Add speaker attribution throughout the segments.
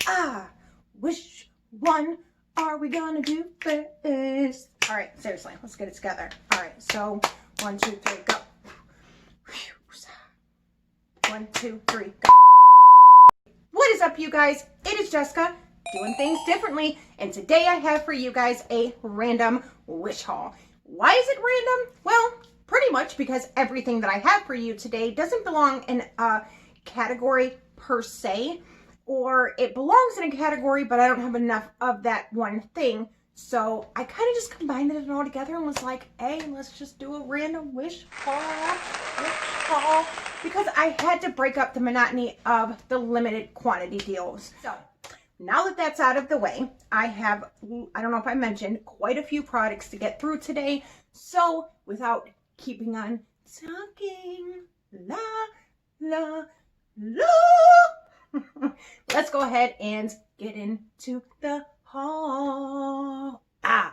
Speaker 1: Ah, which one are we gonna do first? All right, seriously, let's get it together. All right, so 1, 2, 3, go. 1, 2, 3, go. What is up, you guys? It is Jessica, doing things differently, and today I have for you guys a random wish haul. Why is it random? Well, pretty much because everything that I have for you today doesn't belong in a category per se, or it belongs in a category, but I don't have enough of that one thing. So I kind of just combined it all together and was like, hey, let's just do a random wish haul, because I had to break up the monotony of the limited quantity deals. So now that that's out of the way, I have, I don't know if I mentioned, quite a few products to get through today. So without keeping on talking, let's go ahead and get into the haul. Yeah.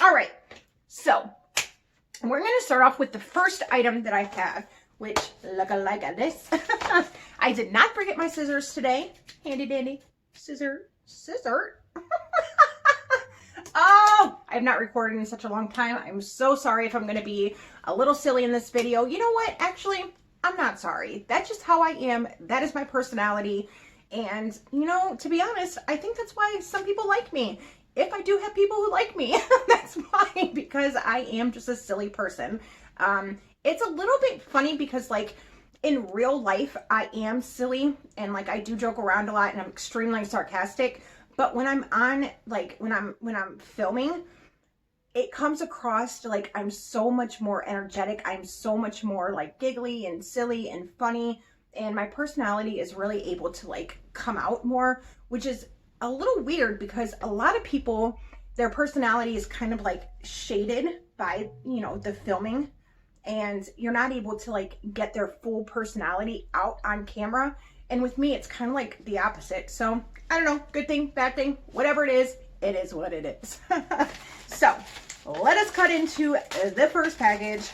Speaker 1: All right. So we're going to start off with the first item that I have, which look like this. I did not forget my scissors today. Handy dandy scissor. Oh, I have not recorded in such a long time. I'm so sorry if I'm going to be a little silly in this video. You know what? Actually, I'm not sorry. That's just how I am. That is my personality. And, you know, to be honest, I think that's why some people like me. If I do have people who like me, that's why, because I am just a silly person. It's a little bit funny because, like, in real life, I am silly and, like, I do joke around a lot and I'm extremely sarcastic. But when I'm on, like, when I'm filming, it comes across like I'm so much more energetic. I'm so much more, like, giggly and silly and funny. And my personality is really able to, like, come out more, which is a little weird because a lot of people, their personality is kind of, like, shaded by, you know, the filming. And you're not able to, like, get their full personality out on camera. And with me, it's kind of like the opposite. So, I don't know, good thing, bad thing, whatever it is what it is. So, let us cut into the first package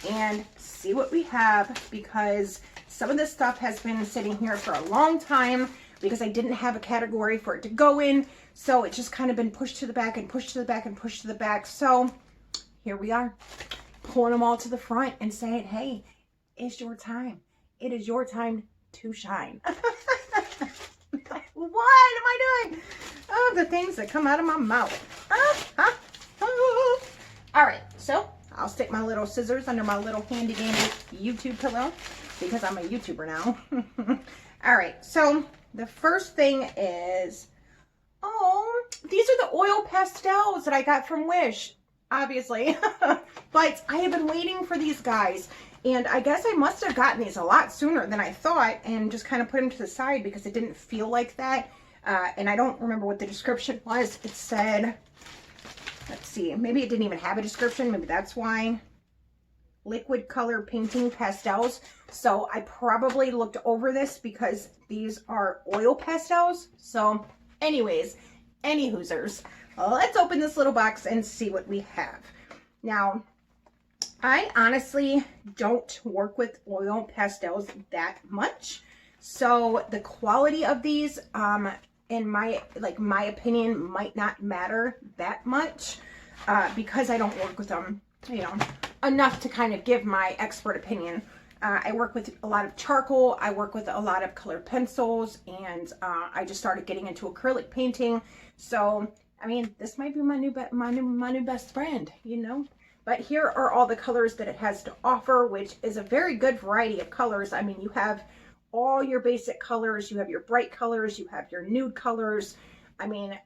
Speaker 1: and see what we have, because some of this stuff has been sitting here for a long time because I didn't have a category for it to go in. So, it's just kind of been pushed to the back and pushed to the back and pushed to the back. So, here we are, pulling them all to the front and saying, hey, it's your time. It is your time to shine. What am I doing? Oh, the things that come out of my mouth. All right, so I'll stick my little scissors under my little handy dandy YouTube pillow because I'm a YouTuber now. All right, so the first thing is, oh, these are the oil pastels that I got from Wish, obviously. But I have been waiting for these guys. And I guess I must have gotten these a lot sooner than I thought and just kind of put them to the side because it didn't feel like that. And I don't remember what the description was. It said, let's see, maybe it didn't even have a description. Maybe that's why. Liquid color painting pastels. So I probably looked over this because these are oil pastels. So anyways, any hoosers, let's open this little box and see what we have. Now, I honestly don't work with oil pastels that much. So the quality of these, in my opinion, might not matter that much, because I don't work with them, you know, enough to kind of give my expert opinion. I work with a lot of charcoal. I work with a lot of colored pencils, and I just started getting into acrylic painting. So, I mean, this might be my new best friend, you know. But here are all the colors that it has to offer, which is a very good variety of colors. I mean, you have all your basic colors, you have your bright colors, you have your nude colors. I mean,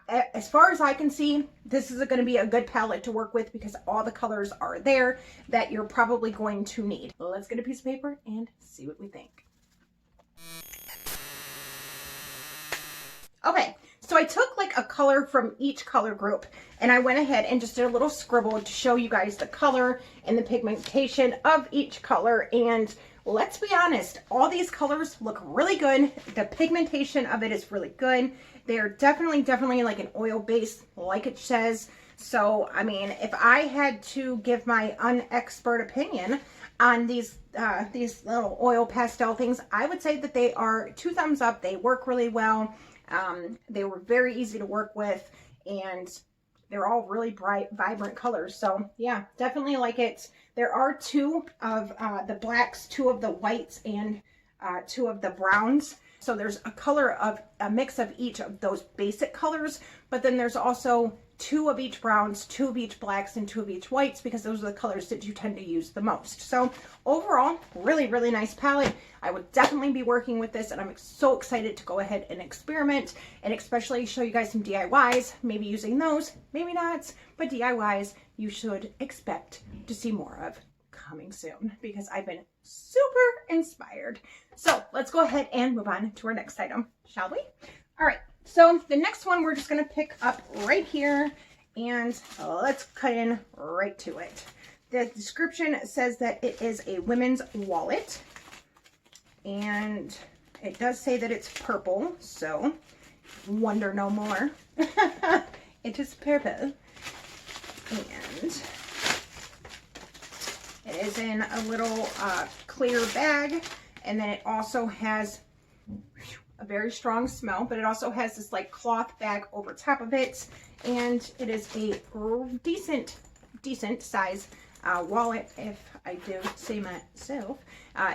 Speaker 1: as far as I can see, this is going to be a good palette to work with because all the colors are there that you're probably going to need. Let's get a piece of paper and see what we think. Okay. So I took like a color from each color group and I went ahead and just did a little scribble to show you guys the color and the pigmentation of each color. And let's be honest, all these colors look really good. The pigmentation of it is really good. They're definitely like an oil base, like it says. So, I mean, if I had to give my unexpert opinion, on these little oil pastel things. I would say that they are 2 thumbs up. They work really well. They were very easy to work with, and they're all really bright, vibrant colors. So yeah, definitely like it. There are 2 of the blacks, 2 of the whites, and 2 of the browns. So there's a mix of each of those basic colors, but then there's also 2 of each browns, 2 of each blacks, and 2 of each whites, because those are the colors that you tend to use the most. So overall, really, really nice palette. I would definitely be working with this, and I'm so excited to go ahead and experiment, and especially show you guys some DIYs, maybe using those, maybe not, but DIYs you should expect to see more of coming soon, because I've been super inspired. So let's go ahead and move on to our next item, shall we? All right, so the next one we're just going to pick up right here, and let's cut in right to it. The description says that it is a women's wallet, and it does say that it's purple, so wonder no more. It is purple, and it is in a little clear bag, and then it also has a very strong smell, but it also has this like cloth bag over top of it, and it is a decent size wallet, if I do say myself.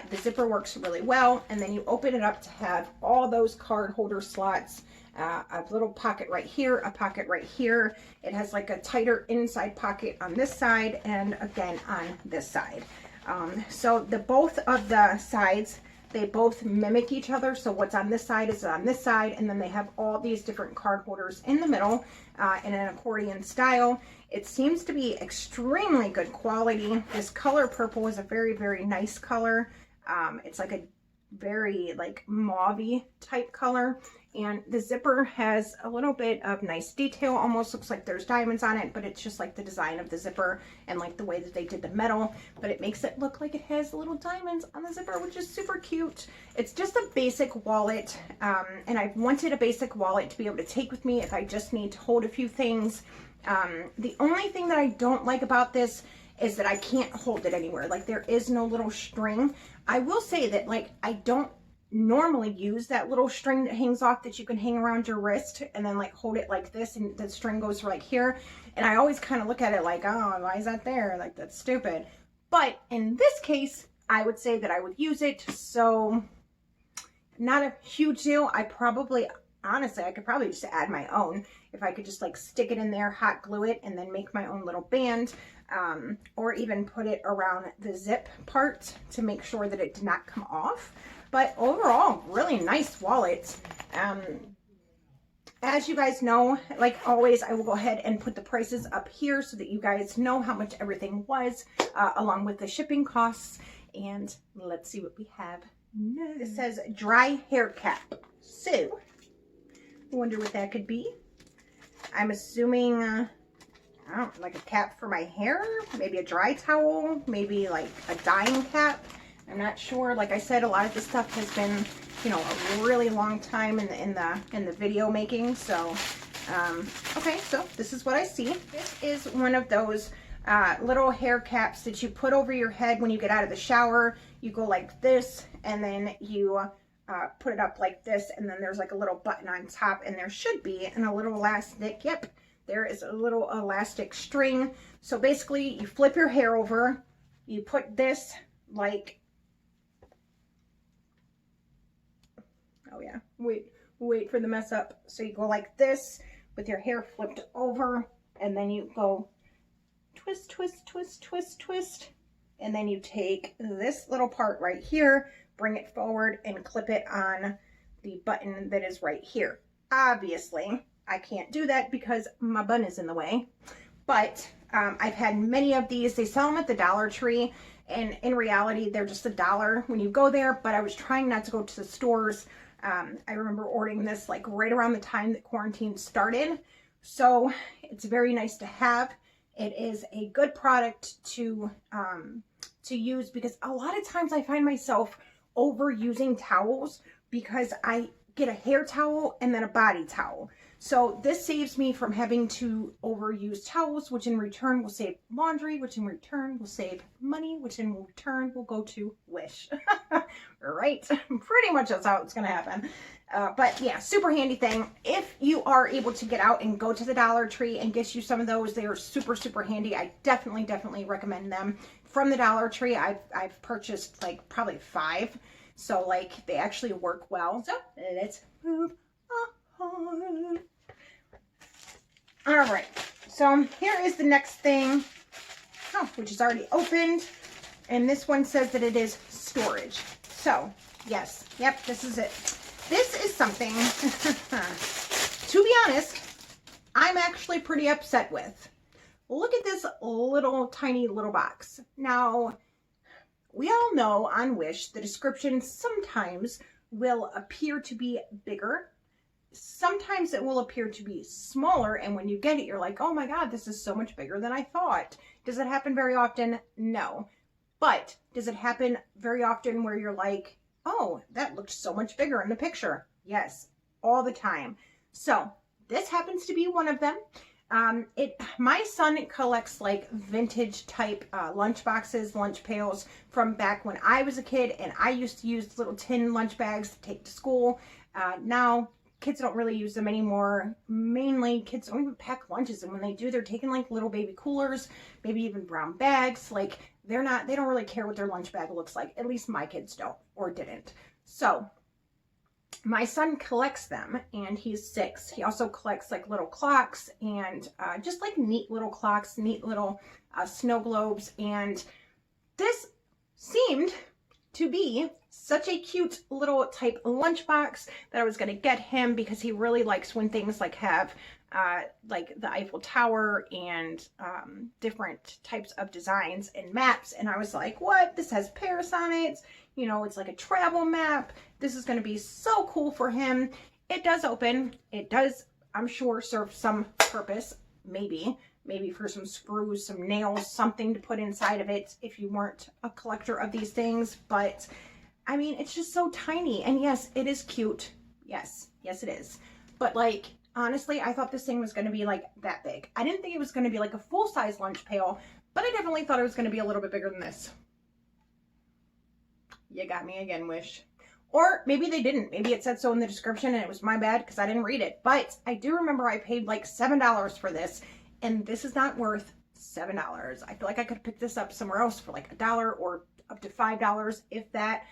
Speaker 1: The zipper works really well, and then you open it up to have all those card holder slots, a little pocket right here, a pocket right here. It has like a tighter inside pocket on this side, and again on this side. So both of the sides, they both mimic each other. So what's on this side is on this side, and then they have all these different card holders in the middle in an accordion style. It seems to be extremely good quality. This color purple is a very, very nice color. It's like a very like mauve-y type color, and the zipper has a little bit of nice detail, almost looks like there's diamonds on it, but it's just like the design of the zipper and like the way that they did the metal, but it makes it look like it has little diamonds on the zipper, which is super cute. It's just a basic wallet, and I've wanted a basic wallet to be able to take with me if I just need to hold a few things. The only thing that I don't like about this is that I can't hold it anywhere. Like, there is no little string. I will say that, like, I don't normally use that little string that hangs off that you can hang around your wrist and then like hold it like this, and the string goes right here. And I always kind of look at it like, oh, why is that there? Like, that's stupid. But in this case, I would say that I would use it. So not a huge deal. Honestly, I could probably just add my own. If I could just like stick it in there, hot glue it, and then make my own little band, or even put it around the zip part to make sure that it did not come off. But overall, really nice wallet. As you guys know, like always, I will go ahead and put the prices up here so that you guys know how much everything was, along with the shipping costs. And let's see what we have next. This says dry hair cap. So, I wonder what that could be. I'm assuming, I don't know, like a cap for my hair, maybe a dry towel, maybe like a dyeing cap. I'm not sure. Like I said, a lot of this stuff has been, you know, a really long time in the video making. So, okay, so this is what I see. This is one of those little hair caps that you put over your head when you get out of the shower. You go like this, and then you put it up like this, and then there's like a little button on top, and there should be a little elastic. Yep, there is a little elastic string. So basically, you flip your hair over, you put this like, oh yeah, wait for the mess up. So you go like this with your hair flipped over, and then you go twist, twist, twist, twist, twist, and then you take this little part right here, bring it forward, and clip it on the button that is right here. Obviously, I can't do that because my bun is in the way, but I've had many of these. They sell them at the Dollar Tree, and in reality, they're just $1 when you go there, but I was trying not to go to the stores. I remember ordering this like right around the time that quarantine started, so it's very nice to have. It is a good product to use, because a lot of times I find myself overusing towels because I get a hair towel and then a body towel. So this saves me from having to overuse towels, which in return will save laundry, which in return will save money, which in return will go to Wish. Right? Pretty much that's how it's going to happen. But yeah, super handy thing. If you are able to get out and go to the Dollar Tree and get you some of those, they are super, super handy. I definitely recommend them. From the Dollar Tree, I've purchased like probably 5. So like they actually work well. So let's move on. All right, so here is the next thing, which is already opened. And this one says that it is storage. So yes, yep, this is it. This is something, to be honest, I'm actually pretty upset with. Look at this little tiny little box. Now, we all know on Wish, the description sometimes will appear to be bigger. Sometimes it will appear to be smaller, and when you get it, you're like, oh my God, this is so much bigger than I thought. Does it happen very often? No. But does it happen very often where you're like, oh, that looked so much bigger in the picture? Yes, all the time. So this happens to be one of them. My son collects like vintage type lunch boxes, lunch pails from back when I was a kid, and I used to use little tin lunch bags to take to school. Now kids don't really use them anymore. Mainly kids don't even pack lunches, and when they do, they're taking like little baby coolers, maybe even brown bags. Like they don't really care what their lunch bag looks like. At least my kids don't, or didn't. So my son collects them, and he's 6. He also collects like little clocks and just like neat little clocks, neat little snow globes. And this seemed to be such a cute little type lunchbox that I was going to get him, because he really likes when things like have like the Eiffel Tower and different types of designs and maps. And I was like, what? This has Paris on it. You know, it's like a travel map. This is going to be so cool for him. It does open. It does, I'm sure, serve some purpose. Maybe for some screws, some nails, something to put inside of it if you weren't a collector of these things. But I mean, it's just so tiny. And yes, it is cute. Yes, it is. But like, honestly, I thought this thing was going to be like that big. I didn't think it was going to be like a full-size lunch pail, but I definitely thought it was going to be a little bit bigger than this. You got me again, Wish. Or maybe they didn't. Maybe it said so in the description and it was my bad because I didn't read it. But I do remember I paid like $7 for this, and this is not worth $7. I feel like I could pick this up somewhere else for like $1 or up to $5, if that.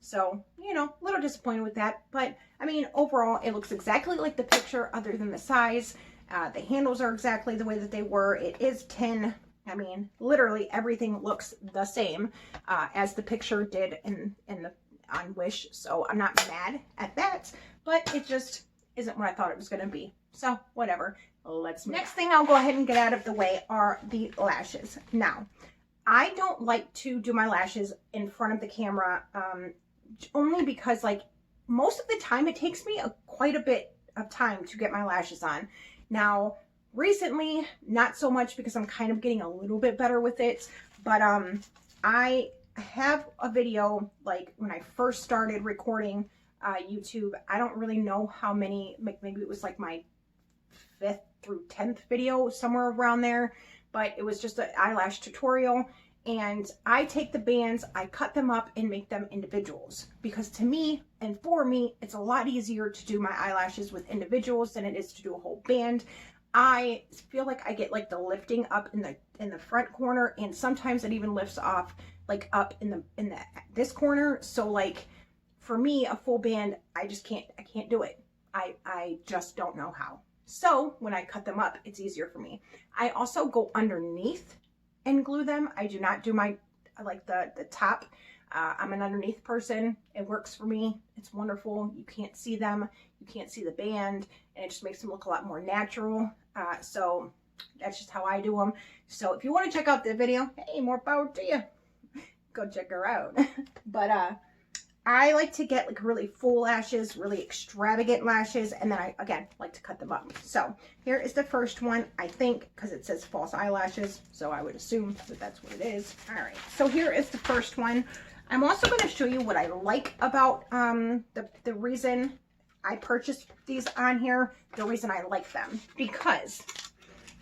Speaker 1: So, you know, a little disappointed with that. But I mean, overall, it looks exactly like the picture other than the size. The handles are exactly the way that they were. It is tin. I mean, literally everything looks the same as the picture did on Wish. So I'm not mad at that, but it just isn't what I thought it was going to be. So whatever. Let's move. Next thing I'll go ahead and get out of the way are the lashes. Now, I don't like to do my lashes in front of the camera, only because like most of the time it takes me quite a bit of time to get my lashes on. Now, recently, not so much because I'm kind of getting a little bit better with it, but I have a video like when I first started recording YouTube. I don't really know how many, maybe it was like my 5th through 10th video, somewhere around there, but it was just an eyelash tutorial. And I take the bands, I cut them up and make them individuals, because to me and for me, it's a lot easier to do my eyelashes with individuals than it is to do a whole band. I feel like I get like the lifting up in the front corner, and sometimes it even lifts off like up in this corner. So like for me, a full band, I can't do it. I just don't know how. So when I cut them up, it's easier for me. I also go underneath and glue them. I do not do my, like the top. I'm an underneath person. It works for me. It's wonderful. You can't see them. You can't see the band, and it just makes them look a lot more natural. So that's just how I do them. So if you want to check out the video, hey, more power to you. Go check her out. But I like to get like really full lashes, really extravagant lashes, and then I, again, like to cut them up. So here is the first one, I think, because it says false eyelashes, so I would assume that that's what it is. All right, so here is the first one. I'm also going to show you what I like about the reason I purchased these on here, the reason I like them. Because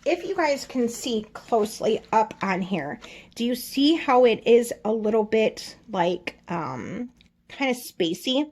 Speaker 1: if you guys can see closely up on here, do you see how it is a little bit like kind of spacey?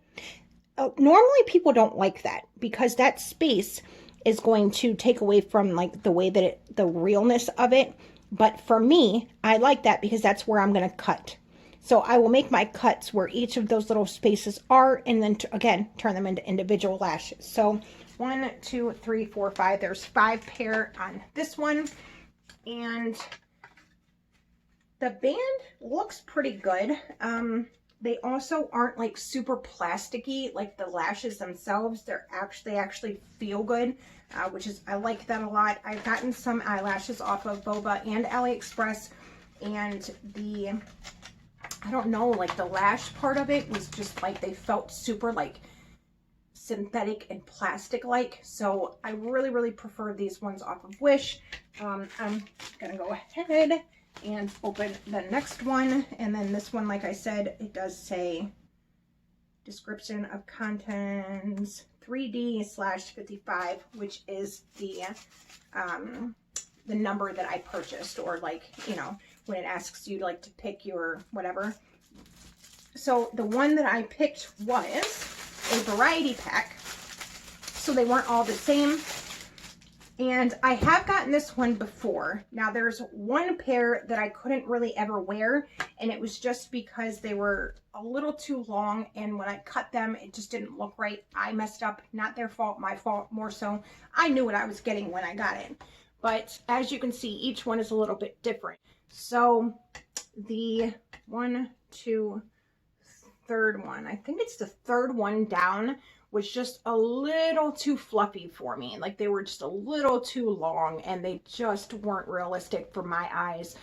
Speaker 1: Normally people don't like that because that space is going to take away from like the way that the realness of it. But for me, I like that because that's where I'm going to cut. So I will make my cuts where each of those little spaces are, and then again, turn them into individual lashes. So 1, 2, 3, 4, 5. There's 5 pair on this one. And the band looks pretty good. They also aren't like super plasticky like the lashes themselves. They actually feel good, which is, I like that a lot. I've gotten some eyelashes off of Boba and AliExpress, and I don't know, like the lash part of it was just like, they felt super like synthetic and plastic like. So I really, really prefer these ones off of Wish. I'm gonna go ahead and open the next one, and then this one, like I said, it does say description of contents 3D/55, which is the number that I purchased, or like, you know, when it asks you like to pick your whatever. So the one that I picked was a variety pack, so they weren't all the same. And I have gotten this one before. Now there's one pair that I couldn't really ever wear, and it was just because they were a little too long, and when I cut them, it just didn't look right. I messed up, not their fault, my fault more so. I knew what I was getting when I got it. But as you can see, each one is a little bit different. So the 1, 2, third one, I think it's the third one down, was just a little too fluffy for me. Like they were just a little too long, and they just weren't realistic for my eyes.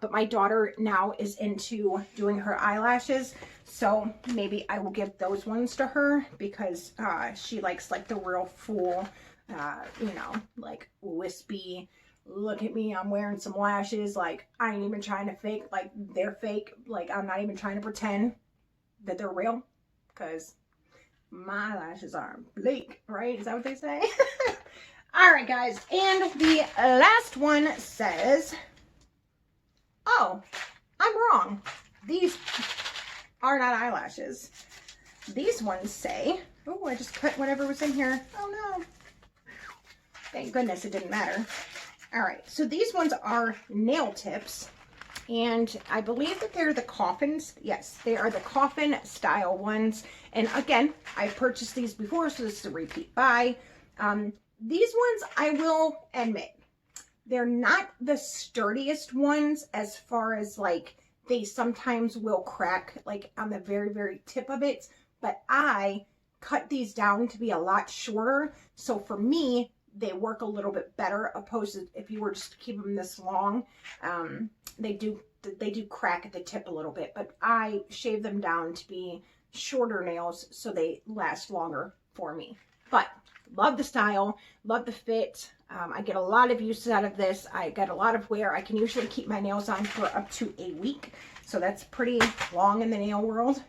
Speaker 1: But my daughter now is into doing her eyelashes, so maybe I will give those ones to her because she likes like the real full, you know, like wispy, look at me, I'm wearing some lashes, like I ain't even trying to fake, like they're fake, like I'm not even trying to pretend that they're real, because my lashes are bleak, right? Is that what they say? All right, guys. And the last one says, oh, I'm wrong. These are not eyelashes. These ones say, oh, I just cut whatever was in here. Oh, no. Thank goodness it didn't matter. All right. So these ones are nail tips. And I believe that they're the coffins. Yes, they are the coffin style ones. And again, I've purchased these before, so this is a repeat buy. These ones, I will admit, they're not the sturdiest ones, as far as like, they sometimes will crack like on the very, very tip of it. But I cut these down to be a lot shorter. So for me, they work a little bit better, opposed to if you were just to keep them this long. They do crack at the tip a little bit, but I shave them down to be shorter nails so they last longer for me. But love the style, love the fit. I get a lot of uses out of this. I get a lot of wear. I can usually keep my nails on for up to a week, so that's pretty long in the nail world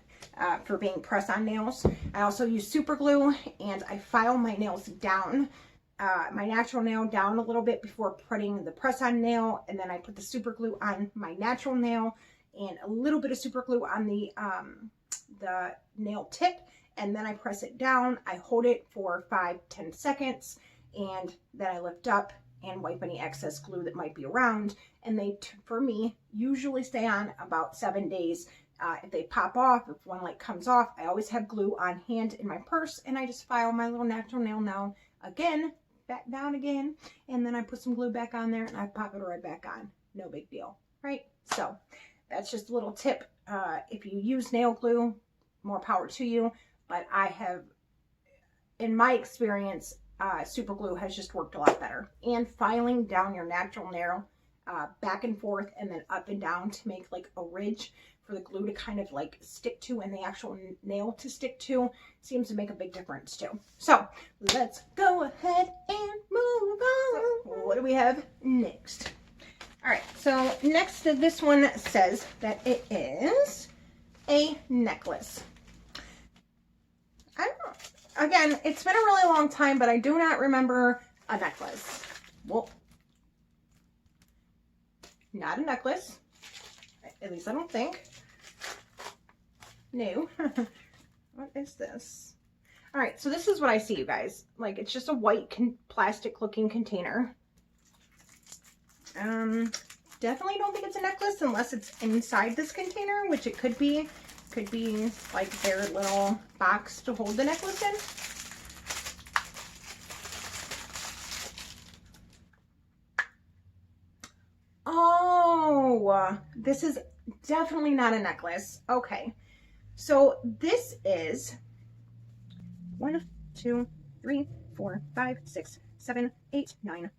Speaker 1: for being press-on nails. I also use super glue, and I file my nails down, my natural nail down a little bit before putting the press-on nail, and then I put the super glue on my natural nail and a little bit of super glue on the nail tip, and then I press it down. I hold it for 5-10 seconds, and then I lift up and wipe any excess glue that might be around, and they, for me, usually stay on about 7 days. If they pop off, if one like comes off, I always have glue on hand in my purse, and I just file my little natural nail now again, back down again, and then I put some glue back on there and I pop it right back on. No big deal, right? So that's just a little tip. If you use nail glue, more power to you, but I have, in my experience, super glue has just worked a lot better. And filing down your natural nail back and forth and then up and down to make like a ridge for the glue to kind of like stick to and the actual nail to stick to seems to make a big difference too. So let's go ahead and move on. So what do we have next? All right, so next this one says that it is a necklace. I don't, again, it's been a really long time, but I do not remember a necklace. Well, not a necklace. At least I don't think. No. What is this? All right, so this is what I see, you guys. Like, it's just a white plastic looking container. Definitely don't think it's a necklace unless it's inside this container, which it could be. Could be like their little box to hold the necklace in. Oh, this is definitely not a necklace. Okay, so this is 1, 2, 3, 4, 5, 6, 7, 8, 9,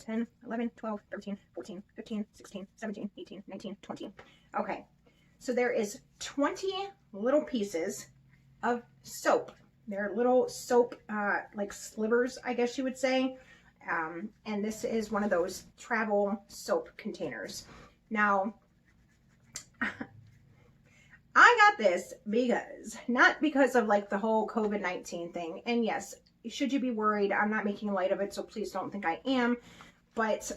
Speaker 1: 10, 11, 12, 13, 14, 15, 16, 17, 18, 19, 20. Okay, so there is 20 little pieces of soap. They're little soap, like slivers, I guess you would say. And this is one of those travel soap containers. Now, I got this not because of like the whole COVID-19 thing. And yes, should you be worried, I'm not making light of it, so please don't think I am. But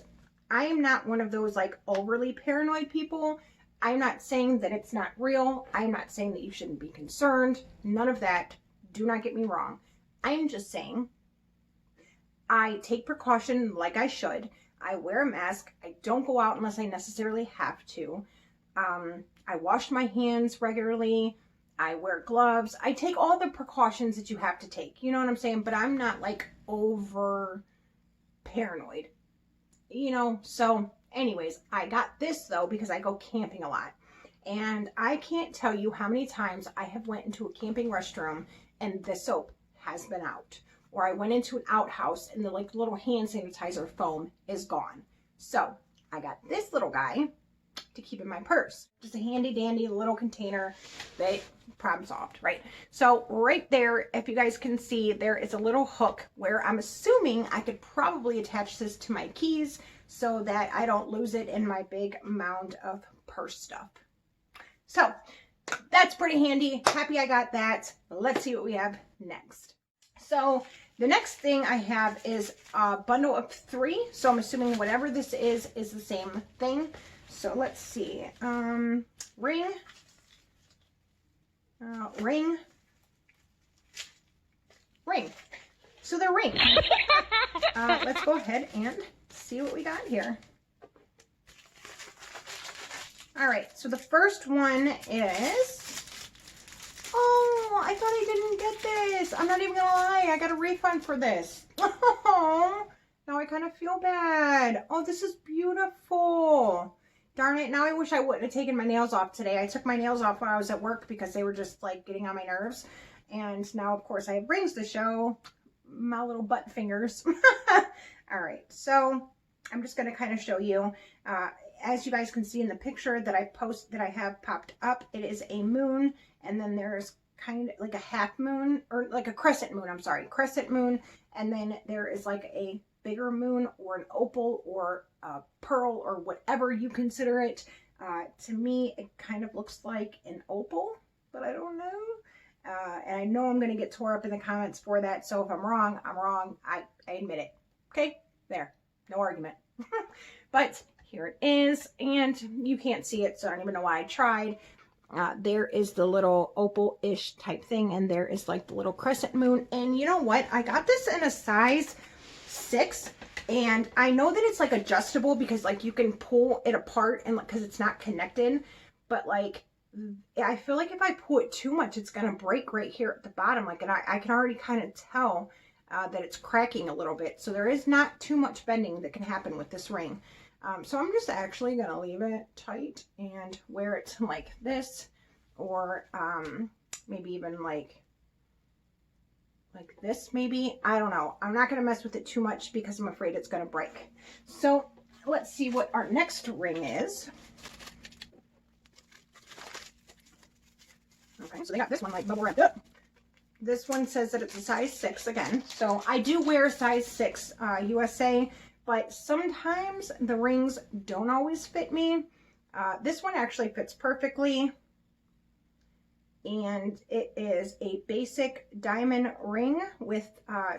Speaker 1: I am not one of those like overly paranoid people. I'm not saying that it's not real. I'm not saying that you shouldn't be concerned. None of that. Do not get me wrong. I'm just saying I take precaution like I should. I wear a mask. I don't go out unless I necessarily have to. I wash my hands regularly. I wear gloves. I take all the precautions that you have to take. You know what I'm saying? But I'm not like over paranoid. You know, so anyways, I got this though because I go camping a lot. And I can't tell you how many times I have went into a camping restroom and the soap has been out. Or I went into an outhouse and the like little hand sanitizer foam is gone. So I got this little guy to keep in my purse. Just a handy dandy little container that problem solved, right? So right there, if you guys can see, there is a little hook where I'm assuming I could probably attach this to my keys so that I don't lose it in my big mound of purse stuff. So that's pretty handy. Happy I got that. Let's see what we have next. So the next thing I have is a bundle of 3. So I'm assuming whatever this is the same thing. So let's see. Ring. Ring. So they're rings. Let's go ahead and see what we got here. All right, so the first one is, oh, I thought I didn't get this. I'm not even gonna lie, I got a refund for this. Oh, now I kind of feel bad. Oh, this is beautiful. Darn it, now I wish I wouldn't have taken my nails off today. I took my nails off when I was at work because they were just like getting on my nerves. And now, of course, I have rings to show my little butt fingers. All right, so I'm just going to kind of show you. As you guys can see in the picture that I have popped up, it is a moon, and then there's kind of like a half moon, or like a crescent moon, I'm sorry, crescent moon, and then there is like a bigger moon or an opal or a pearl or whatever you consider it. To me, it kind of looks like an opal, but I don't know. And I know I'm going to get tore up in the comments for that, so if I'm wrong, I'm wrong. I admit it. Okay? There. No argument. But here it is, and you can't see it, so I don't even know why I tried. There is the little opal-ish type thing, and there is like the little crescent moon. And you know what? I got this in a size 6, and I know that it's like adjustable because like you can pull it apart and because it's not connected, but like I feel like if I pull it too much, it's gonna break right here at the bottom. Like, and I can already kind of tell that it's cracking a little bit. So there is not too much bending that can happen with this ring. So I'm just actually gonna leave it tight and wear it like this, or maybe even like this maybe. I don't know. I'm not gonna mess with it too much because I'm afraid it's gonna break. So let's see what our next ring is. Okay, so they got this one like bubble wrapped up. This one says that it's a size 6 again. So I do wear size 6 USA, but sometimes the rings don't always fit me. This one actually fits perfectly. and it is a basic diamond ring with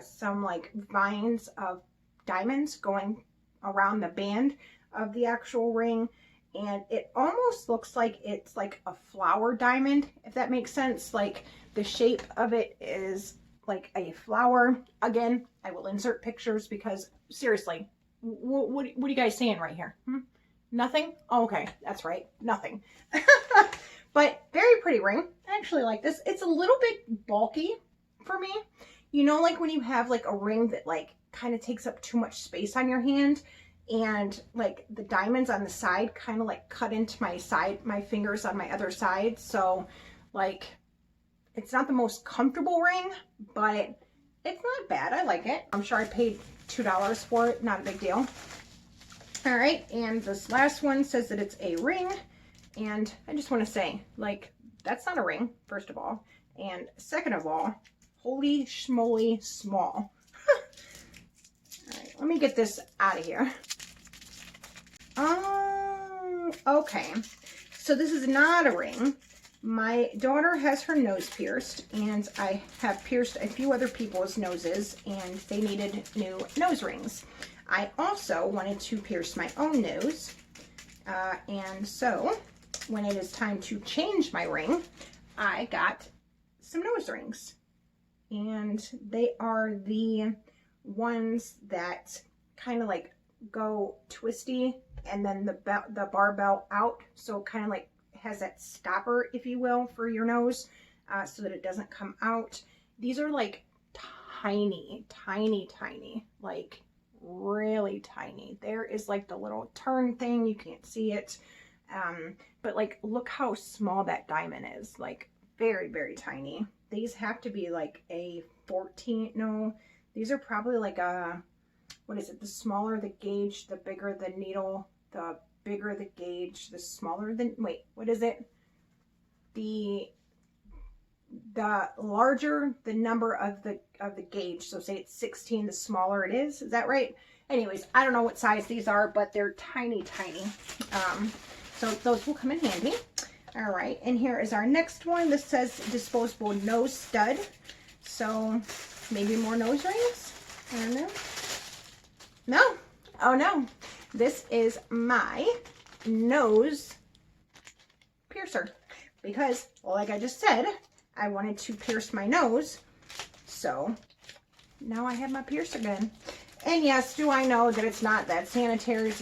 Speaker 1: some like vines of diamonds going around the band of the actual ring. And it almost looks like it's like a flower diamond, if that makes sense. Like the shape of it is like a flower. Again, I will insert pictures because seriously, what are you guys saying right here? Nothing? Oh, okay, that's right, nothing. But very pretty ring. I actually like this. It's a little bit bulky for me. You know, like when you have like a ring that like kind of takes up too much space on your hand, and like the diamonds on the side kind of like cut into my fingers on my other side. So like, it's not the most comfortable ring, but it's not bad. I like it. I'm sure I paid $2 for it. Not a big deal. All right. And this last one says that it's a ring. And I just want to say, like, that's not a ring, first of all. And second of all, holy schmoly small. All right, let me get this out of here. Okay. So this is not a ring. My daughter has her nose pierced, and I have pierced a few other people's noses, and they needed new nose rings. I also wanted to pierce my own nose, and so when it is time to change my ring, I got some nose rings. And they are the ones that kind of like go twisty, and then the barbell out, so it kind of like has that stopper, if you will, for your nose, so that it doesn't come out. These are like tiny, tiny, tiny, like really tiny. There is like the little turn thing, you can't see it, but like look how small that diamond is, like very, very tiny. These have to be like a 14, no, these are probably like a, what is it, the smaller the gauge, the bigger the needle, the bigger the gauge, the smaller the, wait, what is it? The larger the number of the gauge, so say it's 16, the smaller it is that right? Anyways, I don't know what size these are, but they're tiny, tiny. So those will come in handy. All right, and here is our next one. This says disposable nose stud. So maybe more nose rings? I don't know. No. Oh no. This is my nose piercer. Because, well, like I just said, I wanted to pierce my nose. So now I have my piercer gun. And yes, do I know that it's not that sanitary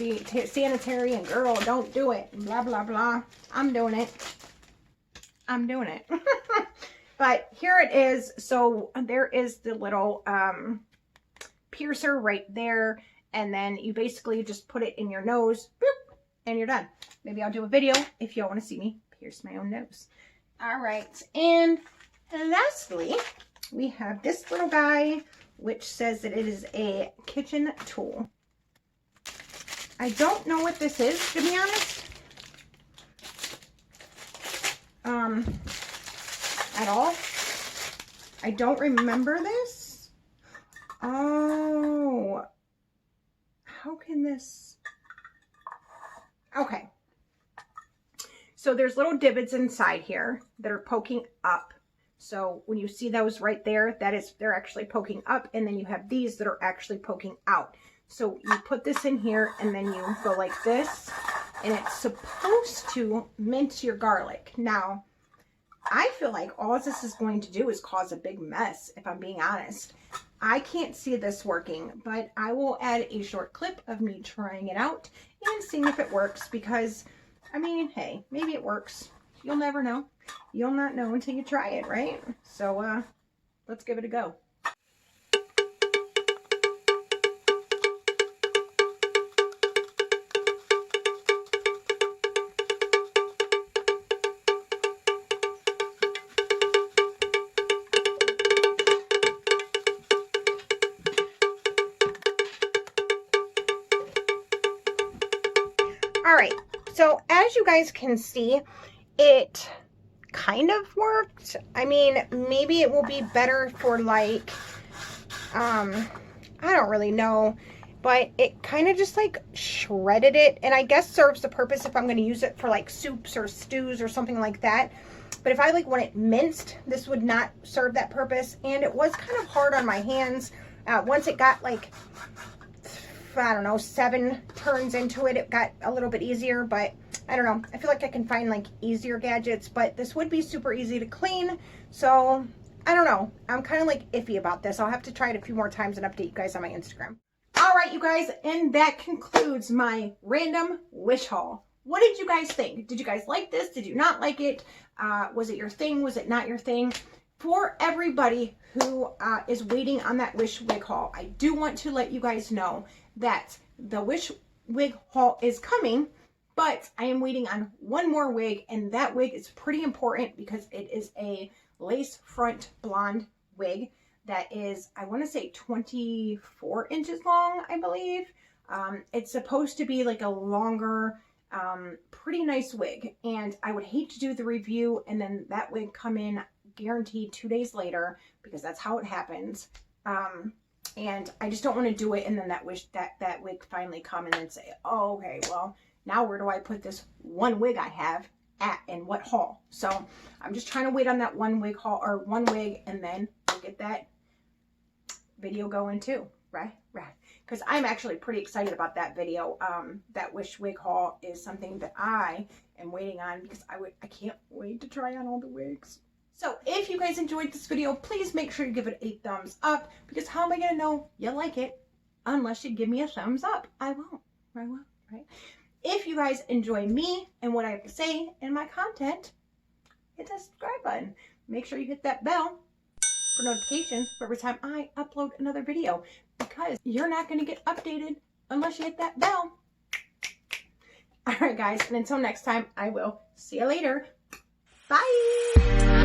Speaker 1: and girl, don't do it, blah, blah, blah. I'm doing it. I'm doing it. But here it is. So there is the little piercer right there. And then you basically just put it in your nose, boop, and you're done. Maybe I'll do a video if y'all want to see me pierce my own nose. All right. And lastly, we have this little guy, which says that it is a kitchen tool. I don't know what this is, to be honest. At all. I don't remember this. Oh. How can this... Okay. So there's little divots inside here that are poking up. So when you see those right there, that is, they're actually poking up, and then you have these that are actually poking out. So you put this in here, and then you go like this, and it's supposed to mince your garlic. Now, I feel like all this is going to do is cause a big mess, if I'm being honest. I can't see this working, but I will add a short clip of me trying it out and seeing if it works, because, I mean, hey, maybe it works. You'll never know. You'll not know until you try it, right? So, let's give it a go. All right, so as you guys can see, it kind of worked. I mean, maybe it will be better for like, I don't really know, but it kind of just like shredded it, and I guess serves the purpose if I'm going to use it for like soups or stews or something like that. But if I like want it minced, this would not serve that purpose. And it was kind of hard on my hands. Once it got like, I don't know, 7 turns into it, it got a little bit easier. But I don't know. I feel like I can find like easier gadgets, but this would be super easy to clean. So I don't know. I'm kind of like iffy about this. I'll have to try it a few more times and update you guys on my Instagram. All right, you guys, and that concludes my random wish haul. What did you guys think? Did you guys like this? Did you not like it? Was it your thing? Was it not your thing? For everybody who is waiting on that wish wig haul, I do want to let you guys know that the wish wig haul is coming, but I am waiting on one more wig, and that wig is pretty important because it is a lace front blonde wig that is, I want to say 24 inches long, I believe. It's supposed to be like a longer, pretty nice wig, and I would hate to do the review and then that wig come in guaranteed 2 days later, because that's how it happens. And I just don't want to do it and then that wig finally come and then say, oh, okay, well, now where do I put this one wig I have at and what haul? So I'm just trying to wait on that one wig haul, or one wig, and then we'll get that video going too, right? Because I'm actually pretty excited about that video. That wish wig haul is something that I am waiting on, because I can't wait to try on all the wigs. So if you guys enjoyed this video, please make sure you give it a thumbs up, because how am I gonna know you like it unless you give me a thumbs up? I won't, right? If you guys enjoy me and what I have to say and my content, hit that subscribe button. Make sure you hit that bell for notifications for every time I upload another video, because you're not going to get updated unless you hit that bell. All right, guys, and until next time, I will see you later. Bye.